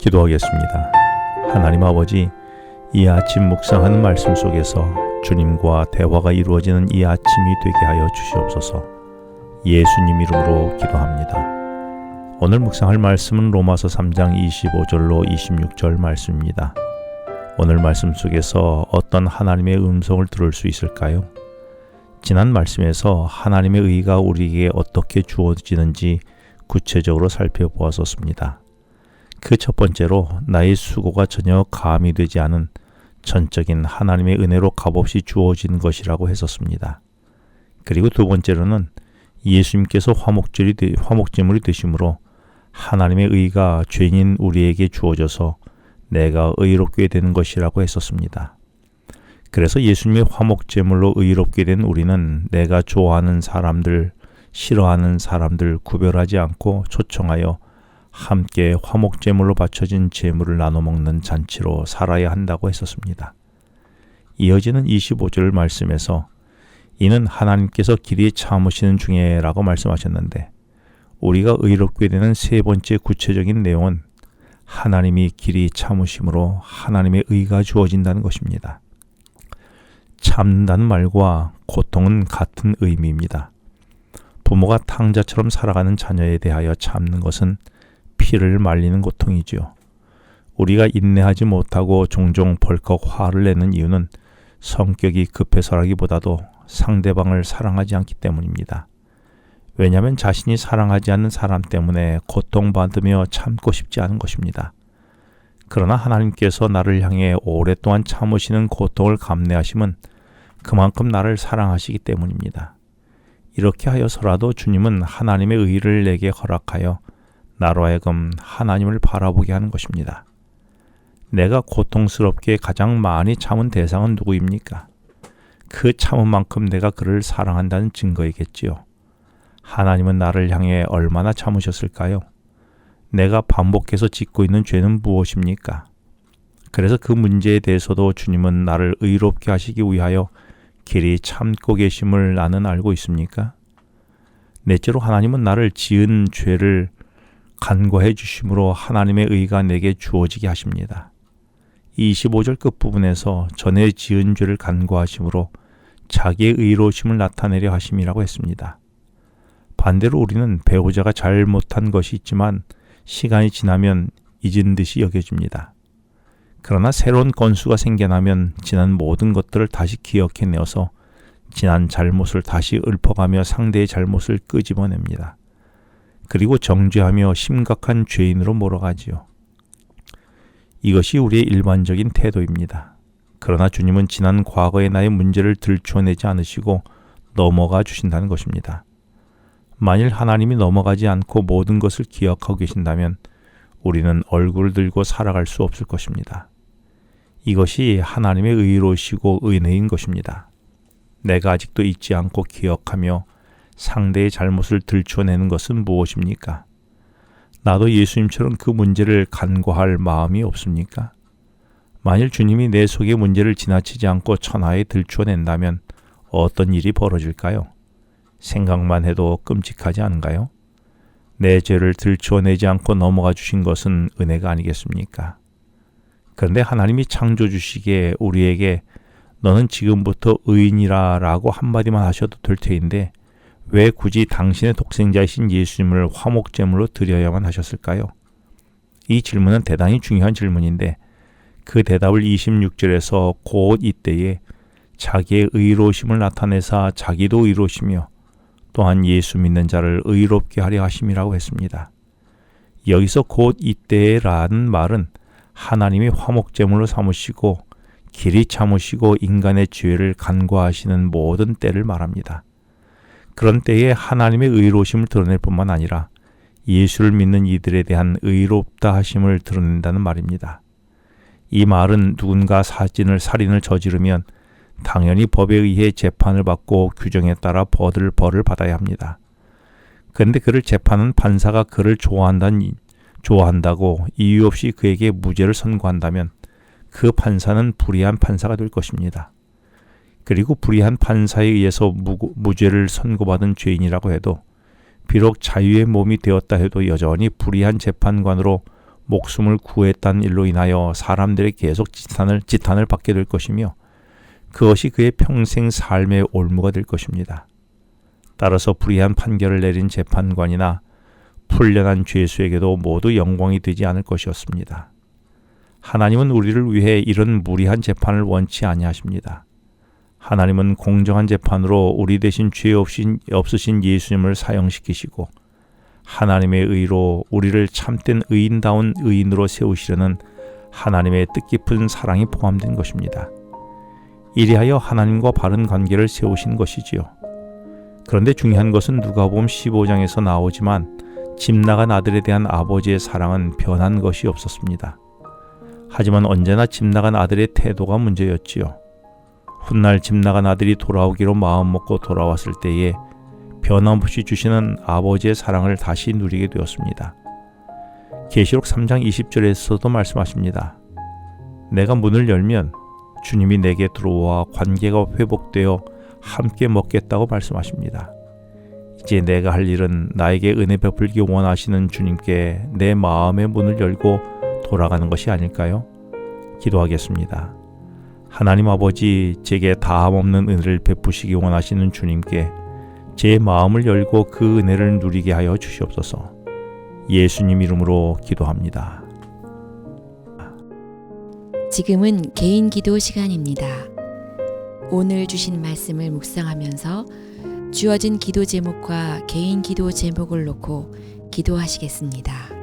기도하겠습니다. 하나님 아버지, 이 아침 묵상하는 말씀 속에서 주님과 대화가 이루어지는 이 아침이 되게 하여 주시옵소서. 예수님 이름으로 기도합니다. 오늘 묵상할 말씀은 로마서 3장 25절로 26절 말씀입니다. 오늘 말씀 속에서 어떤 하나님의 음성을 들을 수 있을까요? 지난 말씀에서 하나님의 의가 우리에게 어떻게 주어지는지 구체적으로 살펴보았었습니다. 그 첫 번째로 나의 수고가 전혀 감이 되지 않은 전적인 하나님의 은혜로 값없이 주어진 것이라고 했었습니다. 그리고 두 번째로는 예수님께서 화목제물이 되심으로 하나님의 의가 죄인인 우리에게 주어져서 내가 의롭게 되는 것이라고 했었습니다. 그래서 예수님의 화목제물로 의롭게 된 우리는 내가 좋아하는 사람들, 싫어하는 사람들 구별하지 않고 초청하여 함께 화목제물로 바쳐진 제물을 나눠 먹는 잔치로 살아야 한다고 했었습니다. 이어지는 25절 말씀에서 이는 하나님께서 길이 참으시는 중에라고 말씀하셨는데, 우리가 의롭게 되는 세 번째 구체적인 내용은 하나님이 길이 참으심으로 하나님의 의가 주어진다는 것입니다. 참는다는 말과 고통은 같은 의미입니다. 부모가 탕자처럼 살아가는 자녀에 대하여 참는 것은 피를 말리는 고통이지요. 우리가 인내하지 못하고 종종 벌컥 화를 내는 이유는 성격이 급해서라기보다도 상대방을 사랑하지 않기 때문입니다. 왜냐하면 자신이 사랑하지 않는 사람 때문에 고통받으며 참고 싶지 않은 것입니다. 그러나 하나님께서 나를 향해 오랫동안 참으시는 고통을 감내하심은 그만큼 나를 사랑하시기 때문입니다. 이렇게 하여서라도 주님은 하나님의 의를 내게 허락하여 나로 하여금 하나님을 바라보게 하는 것입니다. 내가 고통스럽게 가장 많이 참은 대상은 누구입니까? 그 참은 만큼 내가 그를 사랑한다는 증거이겠지요. 하나님은 나를 향해 얼마나 참으셨을까요? 내가 반복해서 짓고 있는 죄는 무엇입니까? 그래서 그 문제에 대해서도 주님은 나를 의롭게 하시기 위하여 길이 참고 계심을 나는 알고 있습니까? 넷째로 하나님은 나를 지은 죄를 간과해 주심으로 하나님의 의가 내게 주어지게 하십니다. 25절 끝부분에서 전에 지은 죄를 간과하심으로 자기의 의로우심을 나타내려 하심이라고 했습니다. 반대로 우리는 배우자가 잘못한 것이 있지만 시간이 지나면 잊은 듯이 여겨집니다. 그러나 새로운 건수가 생겨나면 지난 모든 것들을 다시 기억해내어서 지난 잘못을 다시 읊어가며 상대의 잘못을 끄집어냅니다. 그리고 정죄하며 심각한 죄인으로 몰아가지요. 이것이 우리의 일반적인 태도입니다. 그러나 주님은 지난 과거의 나의 문제를 들추어내지 않으시고 넘어가 주신다는 것입니다. 만일 하나님이 넘어가지 않고 모든 것을 기억하고 계신다면 우리는 얼굴을 들고 살아갈 수 없을 것입니다. 이것이 하나님의 의로우시고 은혜인 것입니다. 내가 아직도 잊지 않고 기억하며 상대의 잘못을 들추어내는 것은 무엇입니까? 나도 예수님처럼 그 문제를 간과할 마음이 없습니까? 만일 주님이 내 속의 문제를 지나치지 않고 천하에 들추어낸다면 어떤 일이 벌어질까요? 생각만 해도 끔찍하지 않은가요? 내 죄를 들추어내지 않고 넘어가 주신 것은 은혜가 아니겠습니까? 그런데 하나님이 창조주시기에 우리에게 너는 지금부터 의인이라 라고 한마디만 하셔도 될 테인데 왜 굳이 당신의 독생자이신 예수님을 화목제물로 드려야만 하셨을까요? 이 질문은 대단히 중요한 질문인데 그 대답을 26절에서 곧 이때에 자기의 의로우심을 나타내사 자기도 의로우시며 또한 예수 믿는 자를 의롭게 하려 하심이라고 했습니다. 여기서 곧 이때라는 말은 하나님이 화목제물로 삼으시고 길이 참으시고 인간의 죄를 간과하시는 모든 때를 말합니다. 그런 때에 하나님의 의로우심을 드러낼 뿐만 아니라 예수를 믿는 이들에 대한 의롭다 하심을 드러낸다는 말입니다. 이 말은 누군가 살인을 저지르면 당연히 법에 의해 재판을 받고 규정에 따라 벌을 받아야 합니다. 그런데 그를 재판한 판사가 그를 좋아한다고 이유 없이 그에게 무죄를 선고한다면 그 판사는 불의한 판사가 될 것입니다. 그리고 불의한 판사에 의해서 무죄를 선고받은 죄인이라고 해도 비록 자유의 몸이 되었다 해도 여전히 불의한 재판관으로 목숨을 구했다는 일로 인하여 사람들의 계속 지탄을 받게 될 것이며 그것이 그의 평생 삶의 올무가 될 것입니다. 따라서 불의한 판결을 내린 재판관이나 풀려난 죄수에게도 모두 영광이 되지 않을 것이었습니다. 하나님은 우리를 위해 이런 무리한 재판을 원치 아니하십니다. 하나님은 공정한 재판으로 우리 대신 죄 없으신 예수님을 사형시키시고 하나님의 의로 우리를 참된 의인다운 의인으로 세우시려는 하나님의 뜻깊은 사랑이 포함된 것입니다. 이리하여 하나님과 바른 관계를 세우신 것이지요. 그런데 중요한 것은 누가복음 15장에서 나오지만 집 나간 아들에 대한 아버지의 사랑은 변한 것이 없었습니다. 하지만 언제나 집 나간 아들의 태도가 문제였지요. 훗날 집 나간 아들이 돌아오기로 마음먹고 돌아왔을 때에 변함없이 주시는 아버지의 사랑을 다시 누리게 되었습니다. 계시록 3장 20절에서도 말씀하십니다. 내가 문을 열면 주님이 내게 들어와 관계가 회복되어 함께 먹겠다고 말씀하십니다. 이제 내가 할 일은 나에게 은혜 베풀기 원하시는 주님께 내 마음의 문을 열고 돌아가는 것이 아닐까요? 기도하겠습니다. 하나님 아버지, 제게 다함없는 은혜를 베푸시기 원하시는 주님께 제 마음을 열고 그 은혜를 누리게 하여 주시옵소서. 예수님 이름으로 기도합니다. 지금은 개인 기도 시간입니다. 오늘 주신 말씀을 묵상하면서 주어진 기도 제목과 개인 기도 제목을 놓고 기도하시겠습니다.